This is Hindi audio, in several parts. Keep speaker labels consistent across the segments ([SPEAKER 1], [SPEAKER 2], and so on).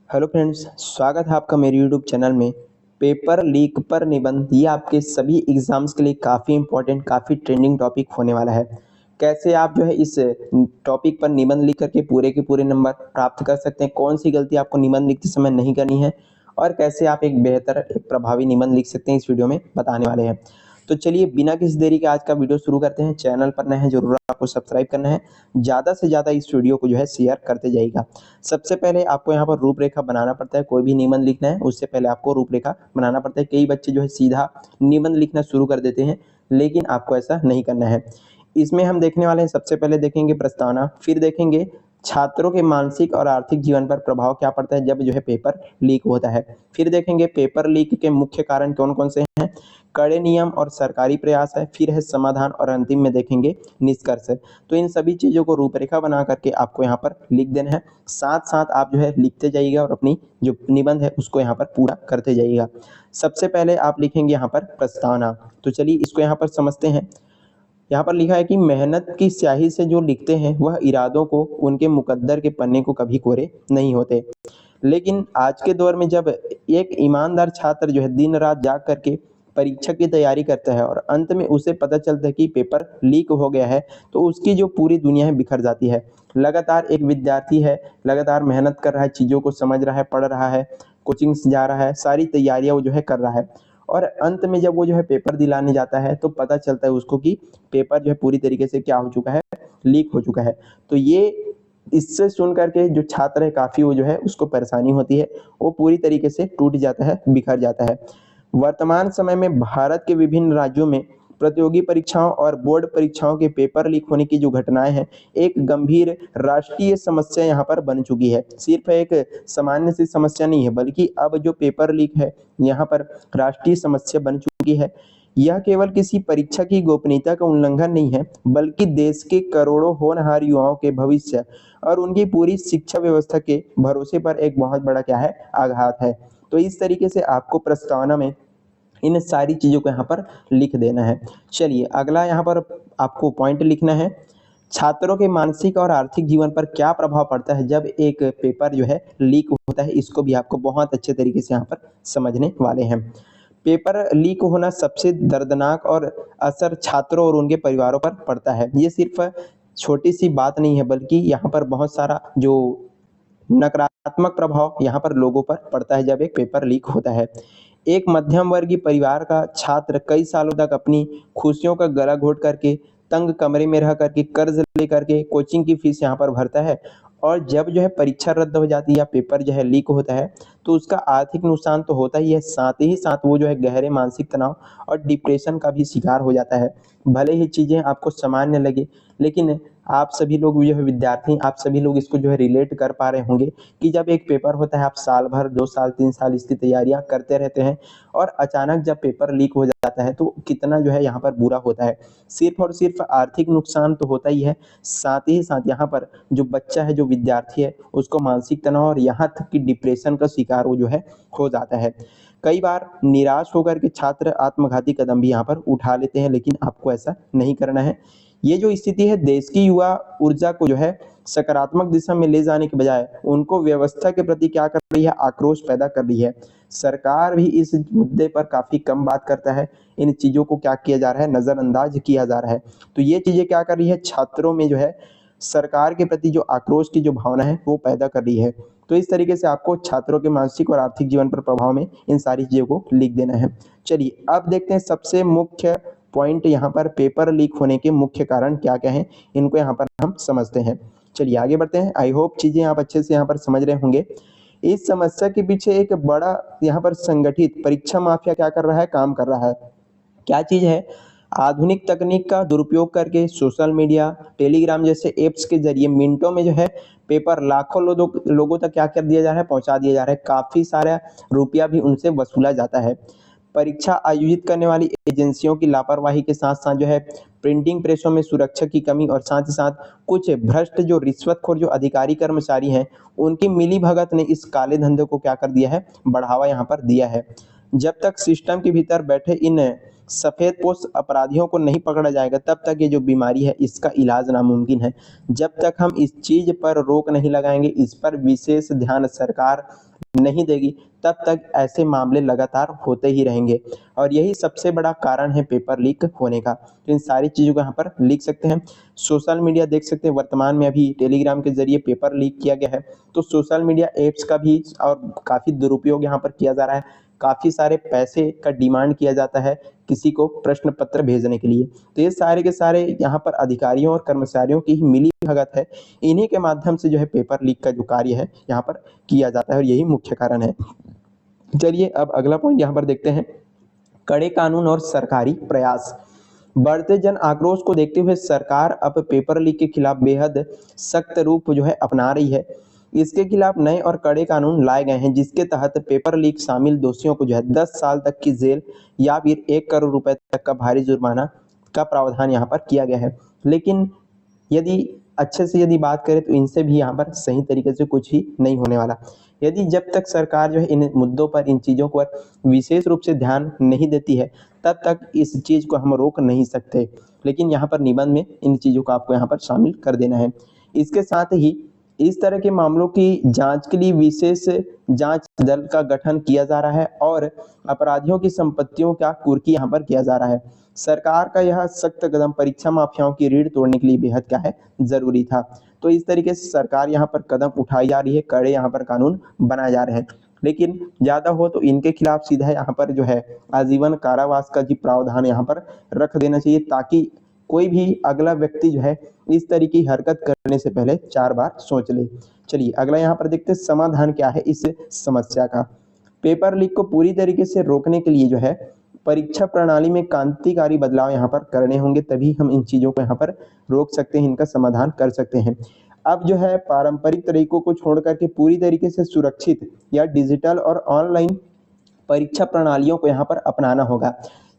[SPEAKER 1] हेलो फ्रेंड्स, स्वागत है आपका मेरे यूट्यूब चैनल में। पेपर लीक पर निबंध ये आपके सभी एग्जाम्स के लिए काफ़ी इंपॉर्टेंट, काफ़ी ट्रेंडिंग टॉपिक होने वाला है। कैसे आप जो है इस टॉपिक पर निबंध लिख करके पूरे के पूरे नंबर प्राप्त कर सकते हैं, कौन सी गलती आपको निबंध लिखते समय नहीं करनी है और कैसे आप एक बेहतर, एक प्रभावी निबंध लिख सकते हैं, इस वीडियो में बताने वाले हैं। तो चलिए बिना किसी देरी के आज का वीडियो शुरू करते हैं। चैनल पर नए हैं, जरूर आपको सब्सक्राइब करना है। ज़्यादा से ज़्यादा इस वीडियो को जो है शेयर करते जाइएगा। सबसे पहले आपको यहाँ पर रूपरेखा बनाना पड़ता है। कोई भी निबंध लिखना है उससे पहले आपको रूपरेखा बनाना पड़ता है। कई बच्चे जो है सीधा निबंध लिखना शुरू कर देते हैं, लेकिन आपको ऐसा नहीं करना है। इसमें हम देखने वाले हैं, सबसे पहले देखेंगे प्रस्तावना, फिर देखेंगे छात्रों के मानसिक और आर्थिक जीवन पर प्रभाव क्या पड़ता है जब जो है पेपर लीक होता है। फिर देखेंगे पेपर लीक के मुख्य कारण कौन कौन से हैं, कड़े नियम और सरकारी प्रयास है, फिर है समाधान और अंतिम में देखेंगे निष्कर्ष। तो इन सभी चीज़ों को रूपरेखा बना करके आपको यहाँ पर लिख देना है। साथ साथ आप जो है लिखते जाइएगा और अपनी जो निबंध है उसको यहाँ पर पूरा करते जाइएगा। सबसे पहले आप लिखेंगे यहाँ पर प्रस्तावना। तो चलिए इसको यहाँ पर समझते हैं। यहाँ पर लिखा है कि मेहनत की स्याही से जो लिखते हैं वह इरादों को, उनके मुकद्दर के पन्ने को कभी कोरे नहीं होते। लेकिन आज के दौर में जब एक ईमानदार छात्र जो है दिन रात जाग करके परीक्षा की तैयारी करता है और अंत में उसे पता चलता है कि पेपर लीक हो गया है, तो उसकी जो पूरी दुनिया है बिखर जाती है। लगातार एक विद्यार्थी है, लगातार मेहनत कर रहा है, चीज़ों को समझ रहा है, पढ़ रहा है, कोचिंग जा रहा है, सारी तैयारियां वो जो है कर रहा है, और अंत में जब वो जो है पेपर दिलाने जाता है तो पता चलता है उसको कि पेपर जो है पूरी तरीके से क्या हो चुका है, लीक हो चुका है। तो ये इससे सुन करके जो छात्र है काफ़ी वो जो है उसको परेशानी होती है, वो पूरी तरीके से टूट जाता है, बिखर जाता है। वर्तमान समय में भारत के विभिन्न राज्यों में प्रतियोगी परीक्षाओं और बोर्ड परीक्षाओं के पेपर लीक होने की जो घटनाएं हैं, एक गंभीर राष्ट्रीय समस्या यहाँ पर बन चुकी है। सिर्फ एक सामान्य सी समस्या नहीं है, बल्कि अब जो पेपर लीक है यहाँ पर राष्ट्रीय समस्या बन चुकी है। यह केवल किसी परीक्षा की गोपनीयता का उल्लंघन नहीं है, बल्कि देश के करोड़ों होनहार युवाओं के भविष्य और उनकी पूरी शिक्षा व्यवस्था के भरोसे पर एक बहुत बड़ा क्या है, आघात है। तो इस तरीके से आपको प्रस्तावना में इन सारी चीज़ों को यहाँ पर लिख देना है। चलिए अगला यहाँ पर आपको पॉइंट लिखना है, छात्रों के मानसिक और आर्थिक जीवन पर क्या प्रभाव पड़ता है जब एक पेपर जो है लीक होता है। इसको भी आपको बहुत अच्छे तरीके से यहाँ पर समझने वाले हैं। पेपर लीक होना सबसे दर्दनाक और असर छात्रों और उनके परिवारों पर पड़ता है। ये सिर्फ छोटी सी बात नहीं है, बल्कि यहाँ पर बहुत सारा जो नकारात्मक प्रभाव यहाँ पर लोगों पर पड़ता है जब एक पेपर लीक होता है। एक मध्यम वर्गीय परिवार का छात्र कई सालों तक अपनी खुशियों का गला घोट करके, तंग कमरे में रह करके, कर्ज ले करके कोचिंग की फीस यहाँ पर भरता है, और जब जो है परीक्षा रद्द हो जाती है या पेपर जो है लीक होता है, तो उसका आर्थिक नुकसान तो होता ही है, साथ ही साथ वो जो है गहरे मानसिक तनाव और डिप्रेशन का भी शिकार हो जाता है। भले ही चीज़ें आपको सामान्य लगे, लेकिन आप सभी लोग जो है विद्यार्थी, आप सभी लोग इसको जो है रिलेट कर पा रहे होंगे कि जब एक पेपर होता है, आप साल भर, 2 साल, 3 साल इसकी तैयारियां करते रहते हैं, और अचानक जब पेपर लीक हो जाता है तो कितना जो है यहाँ पर बुरा होता है। सिर्फ और सिर्फ आर्थिक नुकसान तो होता ही है, साथ ही साथ यहाँ पर जो बच्चा है, जो विद्यार्थी है, उसको मानसिक तनाव और यहाँ तक कि डिप्रेशन का शिकार वो जो है हो जाता है। कई बार निराश होकर के छात्र आत्मघाती कदम भी यहाँ पर उठा लेते हैं, लेकिन आपको ऐसा नहीं करना है। ये जो स्थिति है देश की युवा ऊर्जा को जो है सकारात्मक दिशा में ले जाने के बजाय उनको व्यवस्था के प्रति क्या कर रही है, आक्रोश पैदा कर रही है। सरकार भी इस मुद्दे पर काफी कम बात करता है, इन चीजों को क्या किया जा रहा है, नजरअंदाज किया जा रहा है। तो ये चीजें क्या कर रही है, छात्रों में जो है सरकार के प्रति जो आक्रोश की जो भावना है वो पैदा कर रही है। तो इस तरीके से आपको छात्रों के मानसिक और आर्थिक जीवन पर प्रभाव में इन सारी चीजों को लिख देना है। चलिए अब देखते हैं सबसे मुख्य पॉइंट, यहाँ पर पेपर लीक होने के मुख्य कारण क्या क्या हैं, इनको यहाँ पर हम समझते हैं। चलिए आगे बढ़ते हैं। आई होप चीजें आप अच्छे से यहाँ पर समझ रहे होंगे। इस समस्या के पीछे एक बड़ा यहाँ पर संगठित परीक्षा माफिया क्या कर रहा है, काम कर रहा है। क्या चीज है, आधुनिक तकनीक का दुरुपयोग करके सोशल मीडिया, टेलीग्राम जैसे ऐप्स के जरिए मिनटों में जो है पेपर लाखों लोगों तक क्या कर दिया जा रहा है, पहुंचा दिया जा रहा है। काफी सारा रुपया भी उनसे वसूला जाता है। परीक्षा आयोजित करने वाली एजेंसियों की लापरवाही के साथ साथ जो है प्रिंटिंग प्रेसों में सुरक्षा की कमी, और साथ ही साथ कुछ भ्रष्ट जो रिश्वतखोर जो अधिकारी कर्मचारी हैं, उनकी मिली भगत ने इस काले धंधे को क्या कर दिया है, बढ़ावा यहाँ पर दिया है। जब तक सिस्टम के भीतर बैठे इन सफेदपोश अपराधियों को नहीं पकड़ा जाएगा, तब तक ये जो बीमारी है इसका इलाज नामुमकिन है। जब तक हम इस चीज पर रोक नहीं लगाएंगे, इस पर विशेष ध्यान सरकार नहीं देगी, तब तक ऐसे मामले लगातार होते ही रहेंगे और यही सबसे बड़ा कारण है पेपर लीक होने का। तो इन सारी चीज़ों को यहाँ पर लिख सकते हैं। सोशल मीडिया देख सकते हैं, वर्तमान में अभी टेलीग्राम के ज़रिए पेपर लीक किया गया है, तो सोशल मीडिया ऐप्स का भी और काफ़ी दुरुपयोग यहाँ पर किया जा रहा है। काफ़ी सारे पैसे का डिमांड किया जाता है किसी को प्रश्न पत्र भेजने के लिए। तो ये सारे के सारे यहाँ पर अधिकारियों और कर्मचारियों की ही मिली भगत है। इन्हीं के माध्यम से जो है पेपर लीक का जो कार्य है यहाँ पर किया जाता है और यही मुख्य कारण है। चलिए अब अगला पॉइंट यहाँ पर देखते हैं, कड़े कानून और सरकारी प्रयास। बढ़ते जन आक्रोश को देखते हुए सरकार अब पेपर लीक के खिलाफ बेहद सख्त रूप जो है अपना रही है। इसके खिलाफ नए और कड़े कानून लाए गए हैं, जिसके तहत पेपर लीक शामिल दोषियों को जो है 10 साल तक की जेल या फिर 1 करोड़ रुपए तक का भारी जुर्माना का प्रावधान यहाँ पर किया गया है। लेकिन यदि अच्छे से यदि बात करें तो इनसे भी यहाँ पर सही तरीके से कुछ ही नहीं होने वाला। यदि जब तक सरकार जो है इन मुद्दों पर, इन चीज़ों पर विशेष रूप से ध्यान नहीं देती है, तब तक इस चीज़ को हम रोक नहीं सकते। लेकिन यहाँ पर निबंध में इन चीज़ों को आपको यहाँ पर शामिल कर देना है। इसके साथ ही इस तरह के मामलों की जांच के लिए विशेष जांच दल का गठन किया जा रहा है और अपराधियों की संपत्तियों का कुर्की यहाँ पर किया जा रहा है। सरकार का यह सख्त कदम परीक्षा माफियाओं की रीढ़ तोड़ने के लिए बेहद क्या है, जरूरी था। तो इस तरीके से सरकार यहाँ पर कदम उठाई जा रही है, कड़े यहाँ पर कानून बनाए जा रहे हैं। लेकिन ज्यादा हो तो इनके खिलाफ सीधा यहाँ पर जो है आजीवन कारावास का जी प्रावधान यहाँ पर रख देना चाहिए, ताकि कोई भी अगला व्यक्ति जो है इस तरीके की हरकत करने से पहले 4 बार सोच ले। चलिए अगला यहाँ पर देखते हैं, समाधान क्या है इस समस्या का। पेपर लीक को पूरी तरीके से रोकने के लिए जो है परीक्षा प्रणाली में क्रांतिकारी बदलाव यहाँ पर करने होंगे, तभी हम इन चीजों को यहाँ पर रोक सकते हैं, इनका समाधान कर सकते हैं। अब जो है पारंपरिक तरीकों को छोड़ करके पूरी तरीके से सुरक्षित या डिजिटल और ऑनलाइन परीक्षा प्रणालियों को यहाँ पर अपनाना होगा,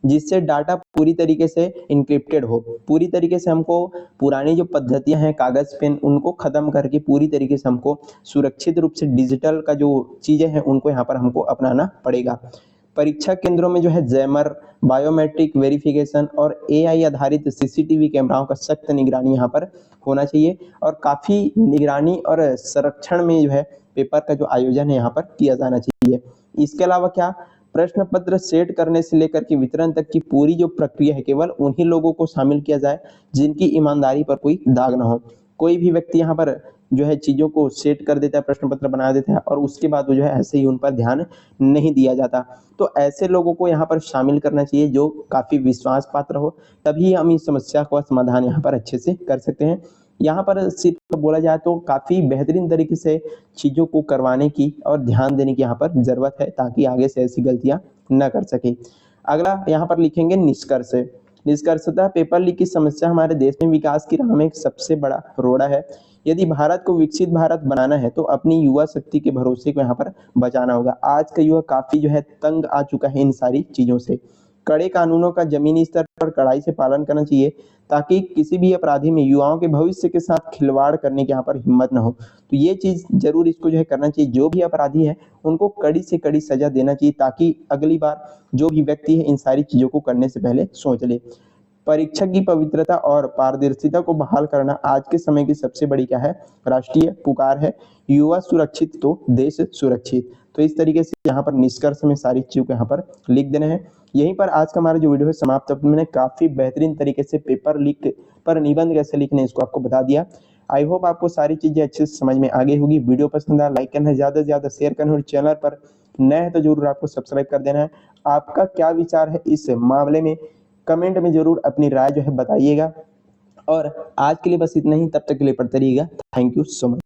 [SPEAKER 1] जिससे डाटा पूरी तरीके से इंक्रिप्टेड हो। पूरी तरीके से हमको पुरानी जो पद्धतियां हैं कागज पेन, उनको खत्म करके पूरी तरीके से हमको सुरक्षित रूप से डिजिटल का जो चीजें हैं उनको यहाँ पर हमको अपनाना पड़ेगा। परीक्षा केंद्रों में जो है जैमर, बायोमेट्रिक वेरिफिकेशन और एआई आधारित सीसीटीवी कैमराओं का सख्त निगरानी यहाँ पर होना चाहिए और काफी निगरानी और संरक्षण में जो है पेपर का जो आयोजन है यहाँ पर किया जाना चाहिए। इसके अलावा क्या, प्रश्न पत्र सेट करने से लेकर के वितरण तक की पूरी जो प्रक्रिया है केवल उन्हीं लोगों को शामिल किया जाए जिनकी ईमानदारी पर कोई दाग ना हो। कोई भी व्यक्ति यहाँ पर जो है चीजों को सेट कर देता है, प्रश्न पत्र बना देता है और उसके बाद वो जो है ऐसे ही उन पर ध्यान नहीं दिया जाता। तो ऐसे लोगों को यहाँ पर शामिल करना चाहिए जो काफी विश्वास पात्र हो, तभी हम इस समस्या का समाधान यहाँ पर अच्छे से कर सकते हैं। यहाँ पर सिर्फ बोला जाए तो काफी बेहतरीन तरीके से चीजों को करवाने की और ध्यान देने की यहाँ पर जरूरत है, ताकि आगे से ऐसी गलतियां न कर सके। अगला यहाँ पर लिखेंगे निष्कर्ष। निष्कर्षतः पेपर लीक की समस्या हमारे देश में विकास की राह में एक सबसे बड़ा रोड़ा है। यदि भारत को विकसित भारत बनाना है तो अपनी युवा शक्ति के भरोसे को यहाँ पर बचाना होगा। आज का युवा काफी जो है तंग आ चुका है इन सारी चीजों से। कड़े कानूनों का जमीनी स्तर पर कड़ाई से पालन करना चाहिए, ताकि किसी भी अपराधी में युवाओं के भविष्य के साथ खिलवाड़ करने की यहाँ पर हिम्मत न हो। तो ये चीज जरूर इसको जो है करना चाहिए, जो भी अपराधी है उनको कड़ी से कड़ी सजा देना चाहिए, ताकि अगली बार जो भी व्यक्ति है इन सारी चीजों को करने से पहले सोच ले। परीक्षा की पवित्रता और पारदर्शिता को बहाल करना आज के समय की सबसे बड़ी क्या है, राष्ट्रीय पुकार है। युवा सुरक्षित तो देश सुरक्षित। तो इस तरीके से यहाँ पर निष्कर्ष में सारी चीजों को यहाँ पर लिख देना है। यहीं पर आज का हमारा जो वीडियो है समाप्त। मैंने काफी बेहतरीन तरीके से पेपर लीक पर निबंध कैसे लिखने इसको आपको बता दिया। आई होप आपको सारी चीजें अच्छे से समझ में आ गई होगी। वीडियो पसंद आया लाइक करना, ज्यादा से ज्यादा शेयर करना और चैनल पर नए है तो जरूर आपको सब्सक्राइब कर देना है। आपका क्या विचार है इस मामले में, कमेंट में जरूर अपनी राय जो है बताइएगा। और आज के लिए बस इतना ही, तब तक के लिए पढ़ते रहिएगा। Thank you so much.